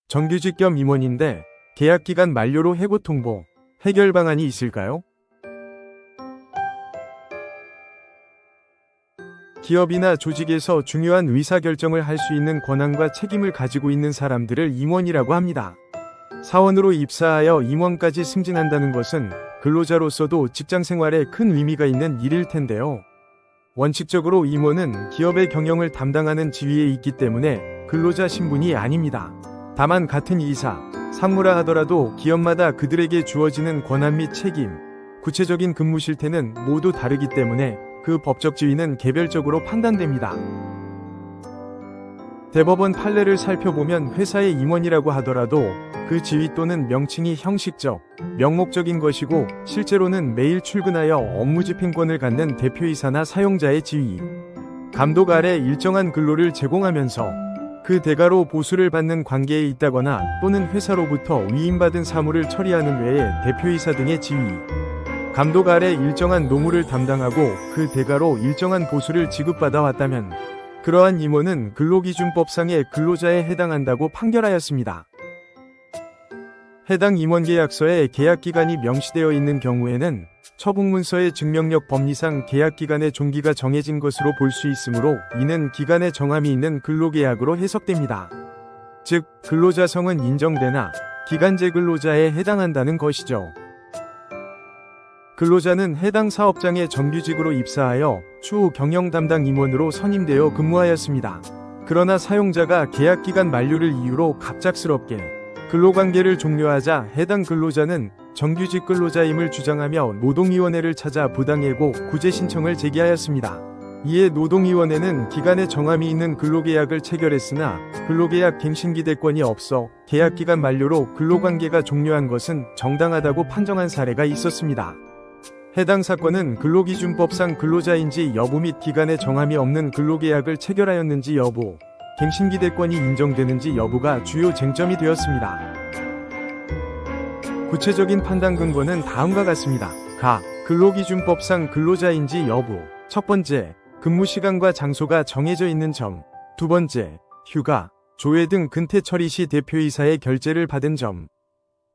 정규직 겸 임원인데 계약기간 만료로 해고 통보, 해결 방안이 있을까요? 기업이나 조직에서 중요한 의사결정을 할 수 있는 권한과 책임을 가지고 있는 사람들을 임원이라고 합니다. 사원으로 입사하여 임원까지 승진한다는 것은 근로자로서도 직장생활에 큰 의미가 있는 일일 텐데요. 원칙적으로 임원은 기업의 경영을 담당하는 지위에 있기 때문에 근로자 신분이 아닙니다. 다만 같은 이사, 상무라 하더라도 기업마다 그들에게 주어지는 권한 및 책임, 구체적인 근무 실태는 모두 다르기 때문에 그 법적 지위는 개별적으로 판단됩니다. 대법원 판례를 살펴보면 회사의 임원이라고 하더라도 그 지위 또는 명칭이 형식적, 명목적인 것이고 실제로는 매일 출근하여 업무 집행권을 갖는 대표이사나 사용자의 지위, 감독 아래 일정한 근로를 제공하면서 그 대가로 보수를 받는 관계에 있다거나 또는 회사로부터 위임받은 사무를 처리하는 외에 대표이사 등의 지위, 감독 아래 일정한 노무를 담당하고 그 대가로 일정한 보수를 지급받아 왔다면 그러한 임원은 근로기준법상의 근로자에 해당한다고 판결하였습니다. 해당 임원계약서에 계약기간이 명시되어 있는 경우에는 처분문서의 증명력 법리상 계약기간의 종기가 정해진 것으로 볼 수 있으므로 이는 기간의 정함이 있는 근로계약으로 해석됩니다. 즉, 근로자성은 인정되나 기간제 근로자에 해당한다는 것이죠. 근로자는 해당 사업장에 정규직으로 입사하여 추후 경영 담당 임원으로 선임되어 근무하였습니다. 그러나 사용자가 계약기간 만료를 이유로 갑작스럽게 근로관계를 종료하자 해당 근로자는 정규직 근로자임을 주장하며 노동위원회를 찾아 부당해고 구제 신청을 제기하였습니다. 이에 노동위원회는 기간의 정함이 있는 근로계약을 체결했으나 근로계약 갱신기대권이 없어 계약기간 만료로 근로관계가 종료한 것은 정당하다고 판정한 사례가 있었습니다. 해당 사건은 근로기준법상 근로자인지 여부 및 기간의 정함이 없는 근로계약을 체결하였는지 여부, 갱신기대권이 인정되는지 여부가 주요 쟁점이 되었습니다. 구체적인 판단 근거는 다음과 같습니다. 근로기준법상 근로자인지 여부. 첫 번째, 근무시간과 장소가 정해져 있는 점. 두 번째, 휴가, 조회 등 근태 처리 시 대표이사의 결재를 받은 점.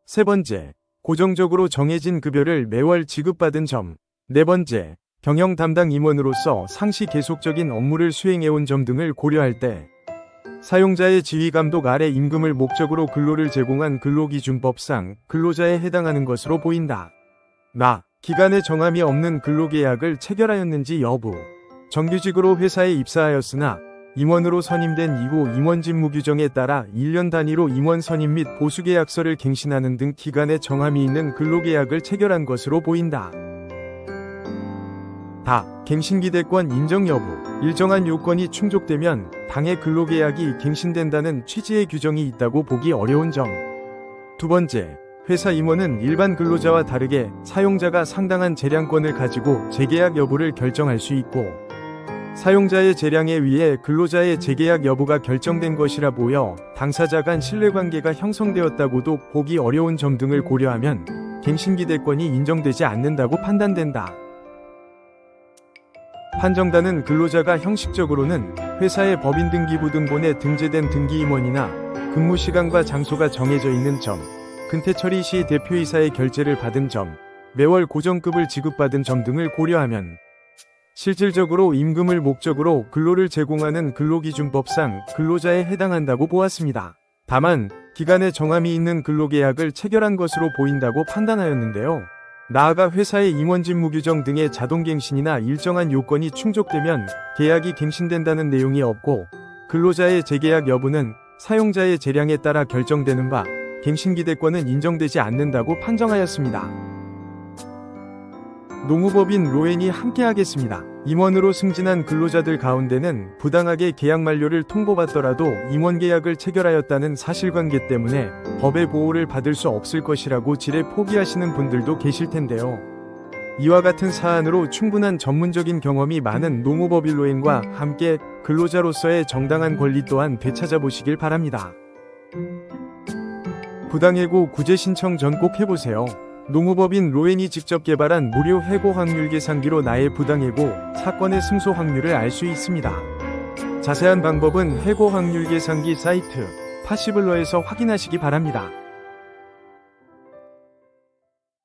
세 번째, 고정적으로 정해진 급여를 매월 지급받은 점. 네 번째, 경영 담당 임원으로서 상시 계속적인 업무를 수행해온 점 등을 고려할 때 사용자의 지휘 감독 아래 임금을 목적으로 근로를 제공한 근로기준법상 근로자에 해당하는 것으로 보인다. 기간의 정함이 없는 근로계약을 체결하였는지 여부. 정규직으로 회사에 입사하였으나 임원으로 선임된 이후 임원 직무 규정에 따라 1년 단위로 임원 선임 및 보수계약서를 갱신하는 등 기간의 정함이 있는 근로계약을 체결한 것으로 보인다. 갱신기대권 인정 여부. 일정한 요건이 충족되면 당해 근로계약이 갱신된다는 취지의 규정이 있다고 보기 어려운 점. 두 번째, 회사 임원은 일반 근로자와 다르게 사용자가 상당한 재량권을 가지고 재계약 여부를 결정할 수 있고 사용자의 재량에 의해 근로자의 재계약 여부가 결정된 것이라 보여 당사자 간 신뢰관계가 형성되었다고도 보기 어려운 점 등을 고려하면 갱신기대권이 인정되지 않는다고 판단된다. 판정단은 근로자가 형식적으로는 회사의 법인등기부등본에 등재된 등기임원이나 근무시간과 장소가 정해져 있는 점, 근태처리 시 대표이사의 결재를 받은 점, 매월 고정급을 지급받은 점 등을 고려하면 실질적으로 임금을 목적으로 근로를 제공하는 근로기준법상 근로자에 해당한다고 보았습니다. 다만 기간의 정함이 있는 근로계약을 체결한 것으로 보인다고 판단하였는데요. 나아가 회사의 임원 직무 규정 등의 자동갱신이나 일정한 요건이 충족되면 계약이 갱신된다는 내용이 없고 근로자의 재계약 여부는 사용자의 재량에 따라 결정되는 바 갱신기대권은 인정되지 않는다고 판정하였습니다. 노무법인 로엔이 함께하겠습니다. 임원으로 승진한 근로자들 가운데는 부당하게 계약 만료를 통보받더라도 임원계약을 체결하였다는 사실관계 때문에 법의 보호를 받을 수 없을 것이라고 지레 포기하시는 분들도 계실 텐데요. 이와 같은 사안으로 충분한 전문적인 경험이 많은 노무법인 로엔과 함께 근로자로서의 정당한 권리 또한 되찾아보시길 바랍니다. 부당해고 구제 신청 전 꼭 해보세요. 노무법인 로엔이 직접 개발한 무료 해고 확률 계산기로 나의 부당해고 사건의 승소 확률을 알 수 있습니다. 자세한 방법은 해고 확률 계산기 사이트 파시블러에서 확인하시기 바랍니다.